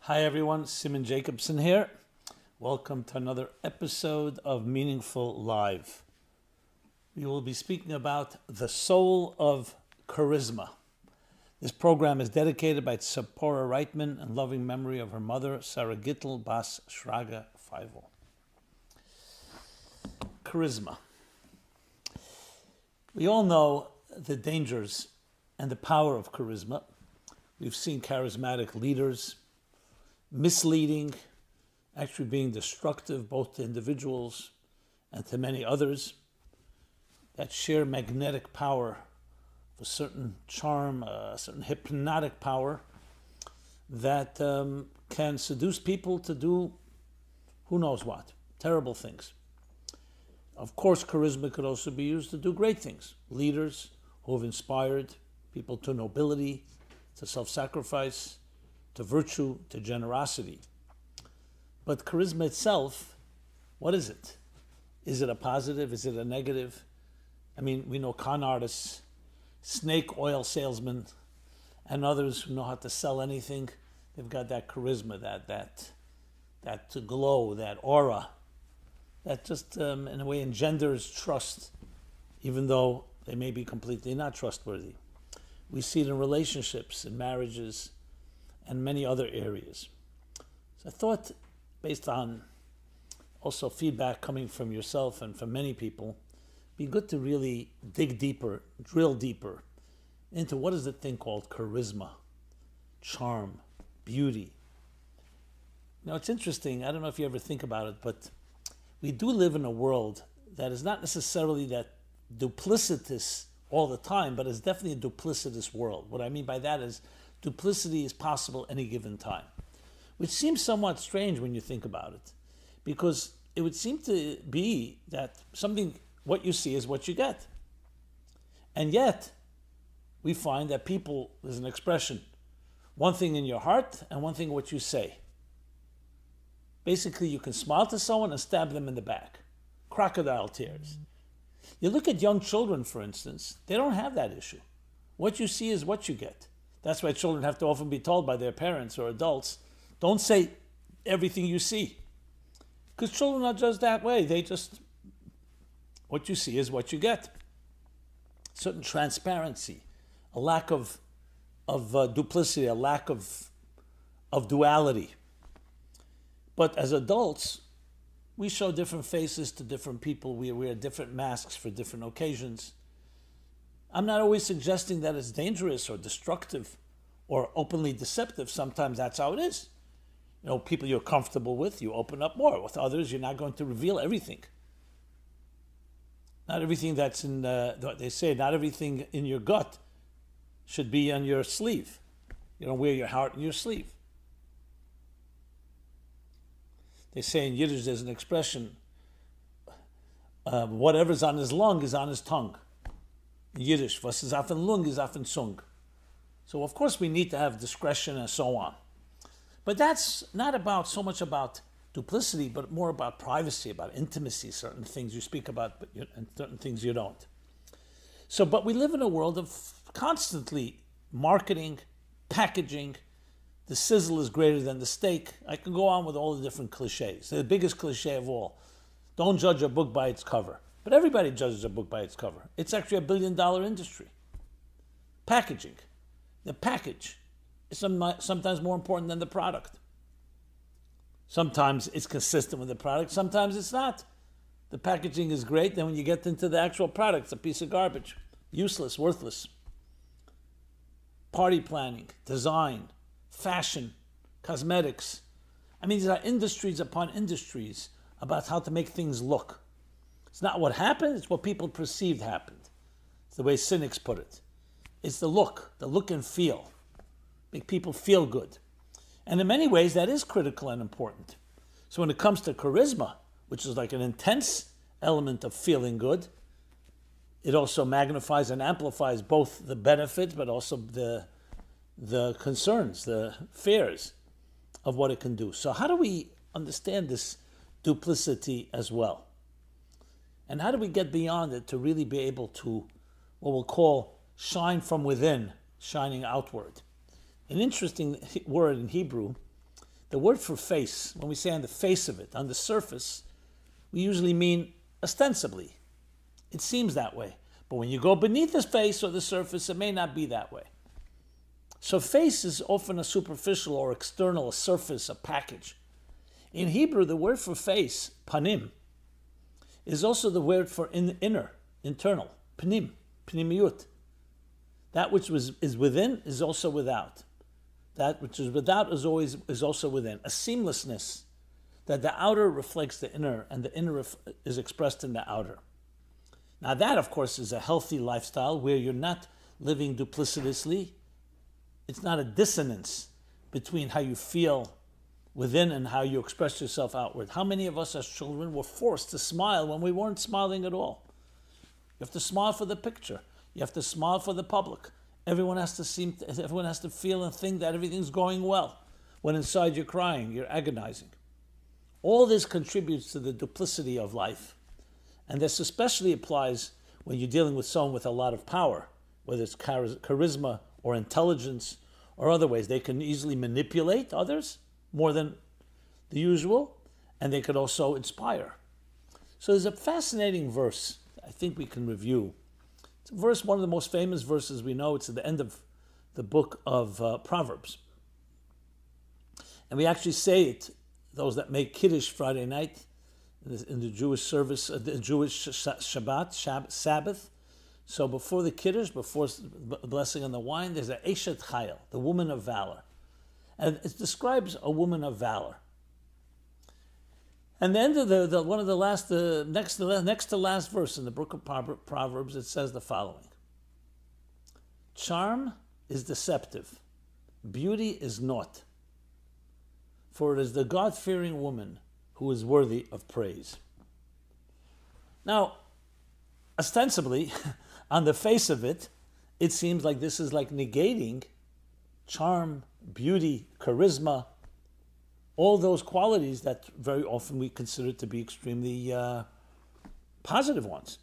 Hi everyone, Simon Jacobson here. Welcome to another episode of Meaningful Live. We will be speaking about the soul of charisma. This program is dedicated by Tzipora Reitman in loving memory of her mother, Sarah Gittel Bas Shraga Feivel. Charisma. We all know the dangers and the power of charisma. We've seen charismatic leaders misleading, actually being destructive both to individuals and to many others. That sheer magnetic power, a certain charm, a certain hypnotic power that can seduce people to do who knows what, terrible things. Of course, charisma could also be used to do great things. Leaders who have inspired people to nobility, to self-sacrifice, to virtue, to generosity. But charisma itself, what is it? Is it a positive? Is it a negative? I mean, we know con artists, snake oil salesmen, and others who know how to sell anything. They've got that charisma, that glow, that aura, that just in a way engenders trust, even though they may be completely not trustworthy. We see it in relationships, in marriages, and many other areas. So I thought, based on also feedback coming from yourself and from many people, it'd be good to really dig deeper, drill deeper into what is the thing called charisma, charm, beauty. Now it's interesting, I don't know if you ever think about it, but we do live in a world that is not necessarily that duplicitous all the time, but it's definitely a duplicitous world. What I mean by that is duplicity is possible any given time, which seems somewhat strange when you think about it, because it would seem to be that what you see is what you get. And yet, we find that people, there's an expression, one thing in your heart and one thing what you say. Basically, you can smile to someone and stab them in the back. Crocodile tears. You look at young children, for instance, they don't have that issue. What you see is what you get. That's why children have to often be told by their parents or adults, don't say everything you see. Because children are just that way. What you see is what you get. Certain transparency, a lack of duplicity, a lack of duality. But as adults, we show different faces to different people. We wear different masks for different occasions. I'm not always suggesting that it's dangerous or destructive or openly deceptive. Sometimes that's how it is. You know, people you're comfortable with, you open up more. With others, you're not going to reveal everything. Not everything that's in, what they say, not everything in your gut should be on your sleeve. You don't wear your heart in your sleeve. They say in Yiddish, there's an expression, whatever's on his lung is on his tongue. In Yiddish, was is auf den Lung is auf den Zung. So of course we need to have discretion and so on. But that's not so much about duplicity, but more about privacy, about intimacy, certain things you speak about and certain things you don't. So, but we live in a world of constantly marketing, packaging. The sizzle is greater than the steak. I can go on with all the different cliches. The biggest cliche of all, don't judge a book by its cover. But everybody judges a book by its cover. It's actually $1 billion industry. Packaging. The package is sometimes more important than the product. Sometimes it's consistent with the product, sometimes it's not. The packaging is great, then when you get into the actual product, it's a piece of garbage. Useless, worthless. Party planning, design, fashion, cosmetics. I mean, these are industries upon industries about how to make things look. It's not what happened, it's what people perceived happened. It's the way cynics put it. It's the look and feel. Make people feel good. And in many ways, that is critical and important. So when it comes to charisma, which is like an intense element of feeling good, it also magnifies and amplifies both the benefits, but also the concerns, the fears of what it can do. So how do we understand this duplicity as well? And how do we get beyond it to really be able to, what we'll call, shine from within, shining outward? An interesting word in Hebrew The word for face, when we say on the face of it, on the surface, we usually mean ostensibly. It seems that way. But when you go beneath the face or the surface, it may not be that way. So face is often a superficial or external, a surface, a package. In Hebrew, the word for face, panim, is also the word for inner, internal, panim, panimiyut. That which is within is also without. That which is without is also within. A seamlessness, that the outer reflects the inner and the inner is expressed in the outer. Now that, of course, is a healthy lifestyle where you're not living duplicitously. It's not a dissonance between how you feel within and how you express yourself outward. How many of us as children were forced to smile when we weren't smiling at all? You have to smile for the picture. You have to smile for the public. Everyone has to feel and think that everything's going well. When inside you're crying, you're agonizing. All this contributes to the duplicity of life. And this especially applies when you're dealing with someone with a lot of power, whether it's charisma or intelligence or other ways. They can easily manipulate others more than the usual, and they could also inspire. So there's a fascinating verse I think we can review. It's a verse, one of the most famous verses we know. It's at the end of the book of Proverbs. And we actually say it, those that make Kiddush Friday night, in the Jewish service, the Jewish Sabbath. So before the Kiddush, before the blessing on the wine, there's an Eshet Chayil, the woman of valor. And it describes a woman of valor. And the end of next to last verse in the book of Proverbs, it says the following: charm is deceptive, beauty is naught, for it is the God-fearing woman who is worthy of praise. Now, ostensibly, on the face of it, it seems like this is like negating charm, beauty, charisma, all those qualities that very often we consider to be extremely positive ones.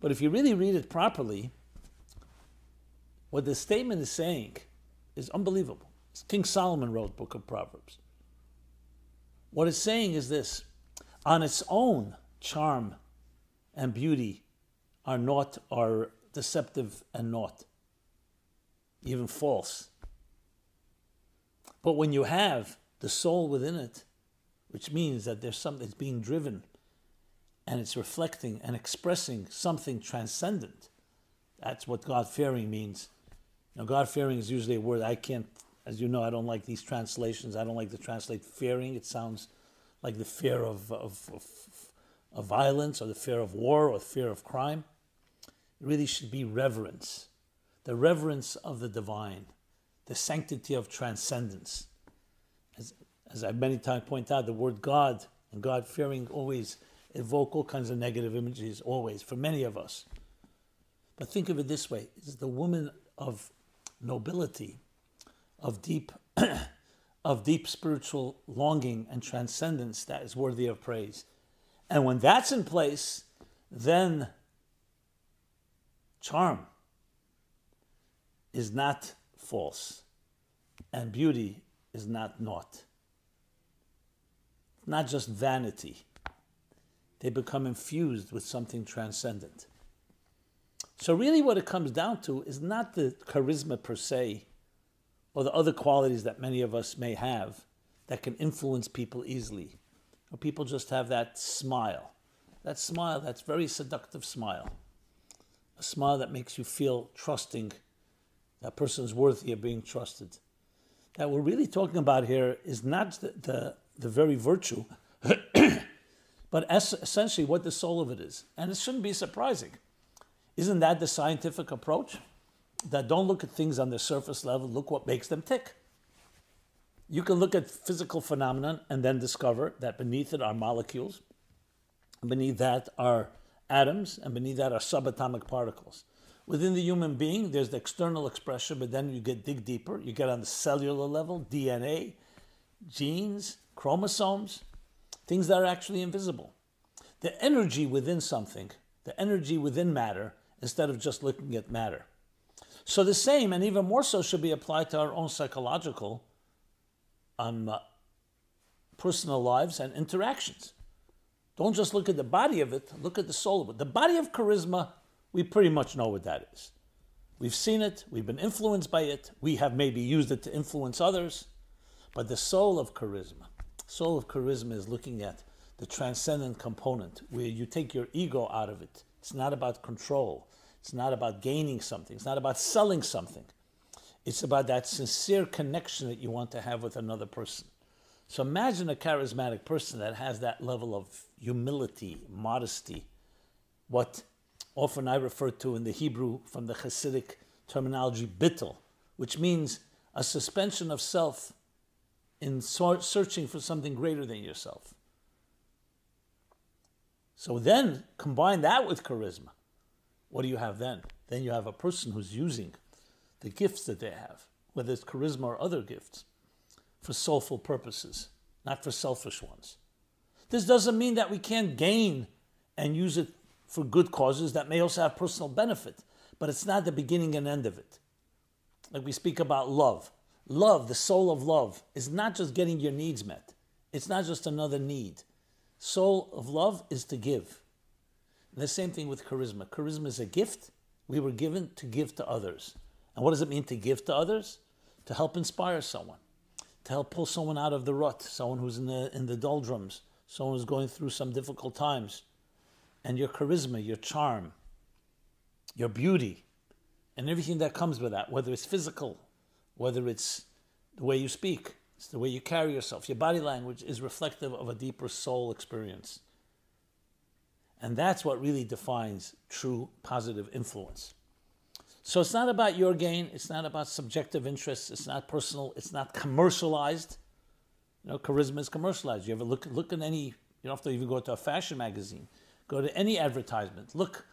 But if you really read it properly, what the statement is saying is unbelievable. King Solomon wrote Book of Proverbs. What it's saying is this: on its own, charm and beauty are deceptive and naught, even false. But when you have the soul within it, which means that there's something that's being driven and it's reflecting and expressing something transcendent, that's what God-fearing means. Now, God-fearing is usually a word I can't, as you know, I don't like these translations. I don't like to translate fearing. It sounds like the fear of violence or the fear of war or the fear of crime. It really should be reverence. The reverence of the divine. The sanctity of transcendence. As I many times point out, the word God and God-fearing always evoke all kinds of negative images, always, for many of us. But think of it this way: it's the woman of nobility, of deep spiritual longing and transcendence that is worthy of praise. And when that's in place, then charm is not false, and beauty is not naught. Not just vanity. They become infused with something transcendent. So really what it comes down to is not the charisma per se, or the other qualities that many of us may have that can influence people easily. Or people just have that smile, that's very seductive smile. A smile that makes you feel trusting. That person's worthy of being trusted. That we're really talking about here is not the very virtue, but essentially what the soul of it is. And it shouldn't be surprising. Isn't that the scientific approach? That don't look at things on the surface level, look what makes them tick. You can look at physical phenomenon and then discover that beneath it are molecules, beneath that are atoms, and beneath that are subatomic particles. Within the human being, there's the external expression, but then you dig deeper. You get on the cellular level, DNA, genes, chromosomes, things that are actually invisible. The energy within something, the energy within matter, instead of just looking at matter. So the same, and even more so, should be applied to our own psychological, personal lives and interactions. Don't just look at the body of it, look at the soul of it. The body of charisma, we pretty much know what that is. We've seen it, we've been influenced by it, we have maybe used it to influence others. But the soul of charisma is looking at the transcendent component, where you take your ego out of it. It's not about control. It's not about gaining something. It's not about selling something. It's about that sincere connection that you want to have with another person. So imagine a charismatic person that has that level of humility, modesty, what often I refer to in the Hebrew from the Hasidic terminology, bittul, which means a suspension of self in searching for something greater than yourself. So then combine that with charisma. What do you have then? Then you have a person who's using the gifts that they have, whether it's charisma or other gifts, for soulful purposes, not for selfish ones. This doesn't mean that we can't gain and use it for good causes that may also have personal benefit, but it's not the beginning and end of it. Like we speak about love. Love, the soul of love, is not just getting your needs met. It's not just another need. Soul of love is to give. And the same thing with charisma. Charisma is a gift we were given to give to others. And what does it mean to give to others? To help inspire someone, to help pull someone out of the rut, someone who's in the doldrums, someone who's going through some difficult times. And your charisma, your charm, your beauty, and everything that comes with that, whether it's physical, whether it's the way you speak, it's the way you carry yourself. Your body language is reflective of a deeper soul experience. And that's what really defines true positive influence. So it's not about your gain. It's not about subjective interests. It's not personal. It's not commercialized. You know, charisma is commercialized. You ever look at any, you don't have to even go to a fashion magazine. Go to any advertisement. Look,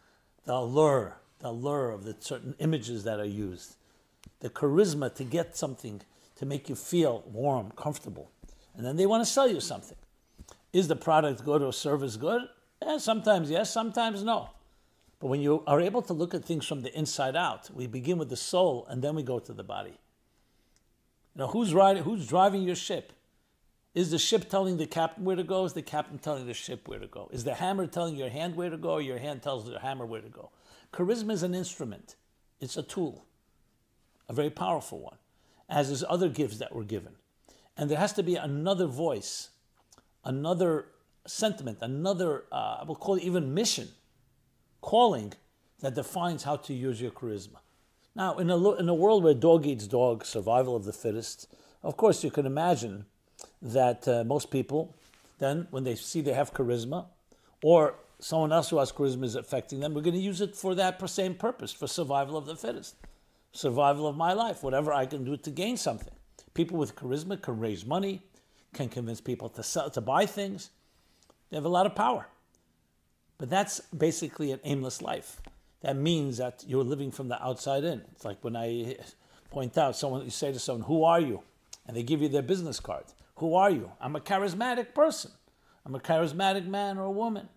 the allure of the certain images that are used. The charisma to get something to make you feel warm, comfortable. And then they want to sell you something. Is the product good or service good? Sometimes yes, sometimes no. But when you are able to look at things from the inside out, we begin with the soul and then we go to the body. You know, who's driving your ship? Is the ship telling the captain where to go? Is the captain telling the ship where to go? Is the hammer telling your hand where to go, or your hand tells the hammer where to go? Charisma is an instrument. It's a tool, a very powerful one, as is other gifts that were given. And there has to be another voice, another sentiment, another, I will call it even mission, calling, that defines how to use your charisma. Now, in a world where dog eats dog, survival of the fittest, of course you can imagine that most people, then, when they see they have charisma, or someone else who has charisma is affecting them, we're going to use it for that same purpose, for survival of the fittest, survival of my life, whatever I can do to gain something. People with charisma can raise money, can convince people to buy things. They have a lot of power. But that's basically an aimless life. That means that you're living from the outside in. It's like when I point out, you say to someone, who are you? And they give you their business card. Who are you? I'm a charismatic person. I'm a charismatic man or a woman.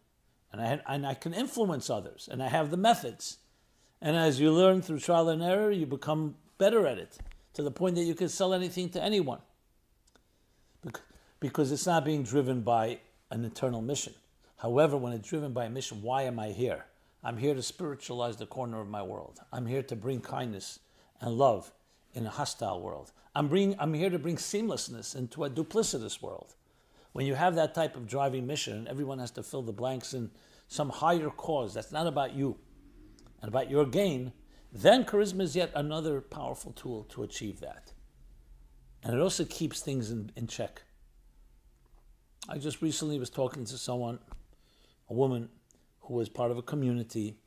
And I can influence others. And I have the methods. And as you learn through trial and error, you become better at it, to the point that you can sell anything to anyone. Because it's not being driven by an internal mission. However, when it's driven by a mission, why am I here? I'm here to spiritualize the corner of my world. I'm here to bring kindness and love in a hostile world. I'm here to bring seamlessness into a duplicitous world. When you have that type of driving mission, and everyone has to fill the blanks in some higher cause that's not about you and about your gain, then charisma is yet another powerful tool to achieve that. And it also keeps things in check. I just recently was talking to someone, a woman who was part of a community.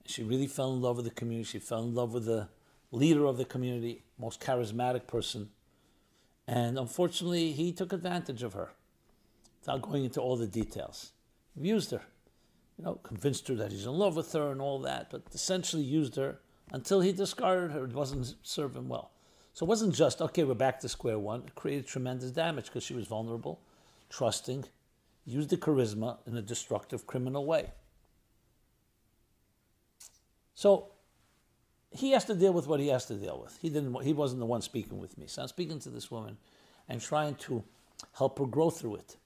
She really fell in love with the community. She fell in love with the leader of the community, most charismatic person. And unfortunately, he took advantage of her without going into all the details. He used her, convinced her that he's in love with her and all that, but essentially used her until he discarded her. It wasn't serve him well. So it wasn't just, okay, we're back to square one. It created tremendous damage because she was vulnerable, trusting, used the charisma in a destructive, criminal way. So he has to deal with what he has to deal with. He wasn't the one speaking with me. So I'm speaking to this woman and trying to help her grow through it.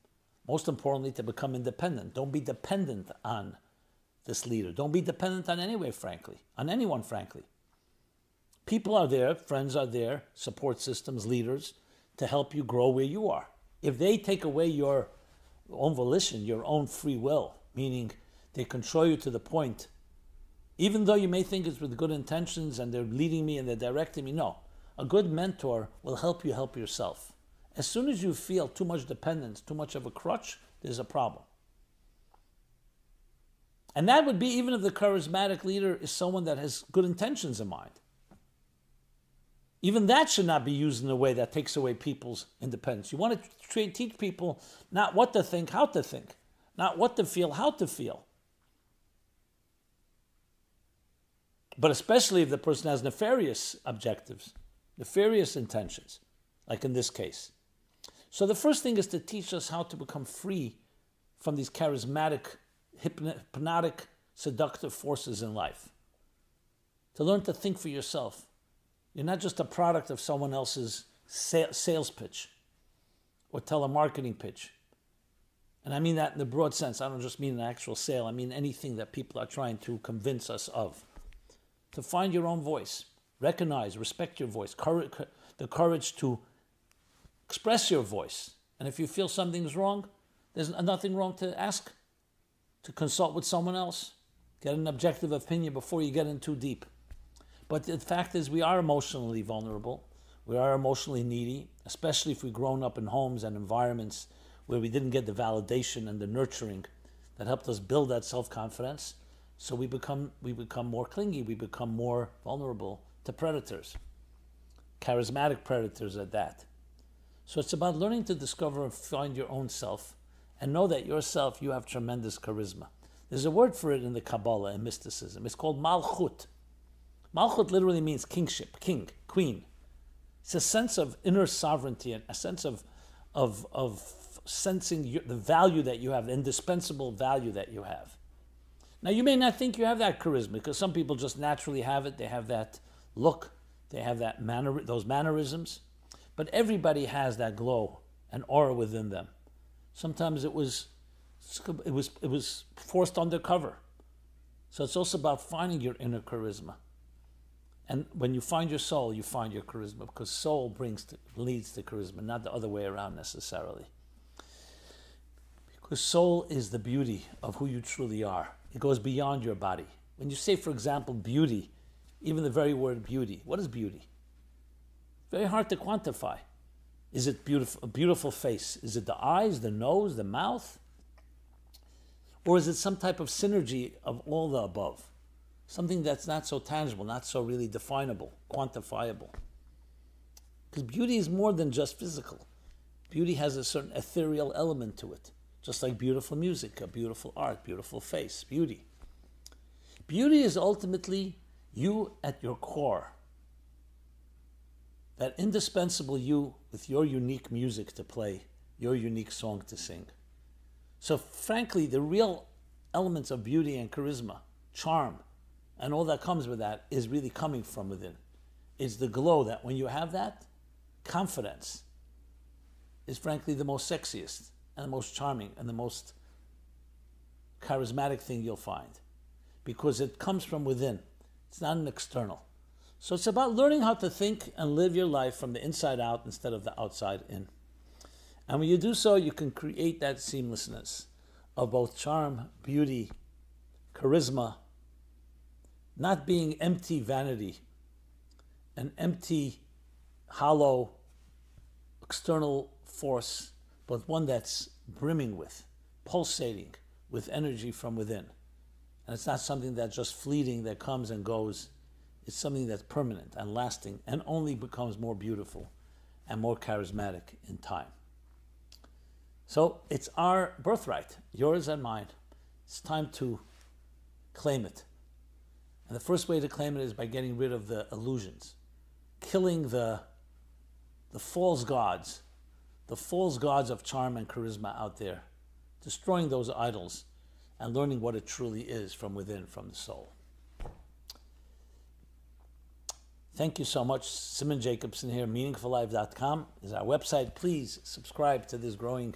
Most importantly, to become independent. Don't be dependent on this leader. Don't be dependent on anyone, frankly. People are there, friends are there, support systems, leaders, to help you grow where you are. If they take away your own volition, your own free will, meaning they control you to the point, even though you may think it's with good intentions and they're leading me and they're directing me, no. A good mentor will help you help yourself. As soon as you feel too much dependence, too much of a crutch, there's a problem. And that would be even if the charismatic leader is someone that has good intentions in mind. Even that should not be used in a way that takes away people's independence. You want to teach people not what to think, how to think. Not what to feel, how to feel. But especially if the person has nefarious objectives, nefarious intentions, like in this case. So the first thing is to teach us how to become free from these charismatic, hypnotic, seductive forces in life. To learn to think for yourself. You're not just a product of someone else's sales pitch or telemarketing pitch. And I mean that in the broad sense. I don't just mean an actual sale. I mean anything that people are trying to convince us of. To find your own voice. Recognize, respect your voice. The courage to express your voice. And if you feel something's wrong, there's nothing wrong to ask, to consult with someone else. Get an objective opinion before you get in too deep. But the fact is we are emotionally vulnerable. We are emotionally needy, especially if we've grown up in homes and environments where we didn't get the validation and the nurturing that helped us build that self-confidence. So we become more clingy, we become more vulnerable to predators, charismatic predators at that. So it's about learning to discover and find your own self and know that yourself, you have tremendous charisma. There's a word for it in the Kabbalah and mysticism. It's called malchut. Malchut literally means kingship, king, queen. It's a sense of inner sovereignty and a sense of sensing the value that you have, the indispensable value that you have. Now, you may not think you have that charisma because some people just naturally have it. They have that look. They have that those mannerisms. But everybody has that glow and aura within them. Sometimes it was forced undercover. So it's also about finding your inner charisma. And when you find your soul, you find your charisma, because soul leads to charisma, not the other way around necessarily. Because soul is the beauty of who you truly are. It goes beyond your body. When you say, for example, beauty, even the very word beauty, what is beauty? Very hard to quantify. Is it a beautiful face? Is it the eyes, the nose, the mouth? Or is it some type of synergy of all the above? Something that's not so tangible, not so really definable, quantifiable. Because beauty is more than just physical. Beauty has a certain ethereal element to it. Just like beautiful music, a beautiful art, beautiful face, beauty. Beauty is ultimately you at your core. That indispensable you with your unique music to play, your unique song to sing. So frankly, the real elements of beauty and charisma, charm, and all that comes with that is really coming from within. It's the glow that when you have that, confidence is frankly the most sexiest and the most charming and the most charismatic thing you'll find, because it comes from within. It's not an external. So it's about learning how to think and live your life from the inside out instead of the outside in. And when you do so, you can create that seamlessness of both charm, beauty, charisma, not being empty vanity, an empty, hollow, external force, but one that's brimming with, pulsating with energy from within. And it's not something that's just fleeting, that comes and goes. It's something that's permanent and lasting and only becomes more beautiful and more charismatic in time. So it's our birthright, yours and mine. It's time to claim it. And the first way to claim it is by getting rid of the illusions, killing the false gods of charm and charisma out there, destroying those idols and learning what it truly is from within, from the soul. Thank you so much. Simon Jacobson here, meaningfullife.com is our website. Please subscribe to this growing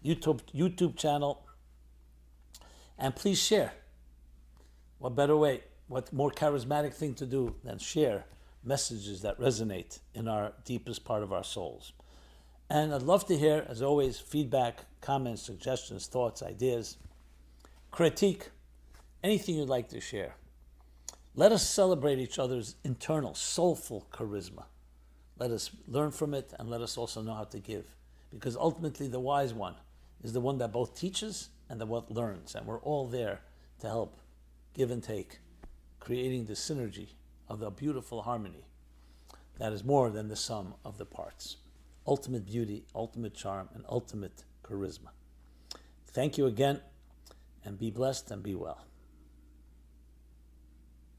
YouTube channel. And please share. What better way, what more charismatic thing to do than share messages that resonate in our deepest part of our souls. And I'd love to hear, as always, feedback, comments, suggestions, thoughts, ideas, critique, anything you'd like to share. Let us celebrate each other's internal, soulful charisma. Let us learn from it, and let us also know how to give. Because ultimately the wise one is the one that both teaches and the one that learns. And we're all there to help give and take, creating the synergy of the beautiful harmony that is more than the sum of the parts. Ultimate beauty, ultimate charm, and ultimate charisma. Thank you again, and be blessed and be well.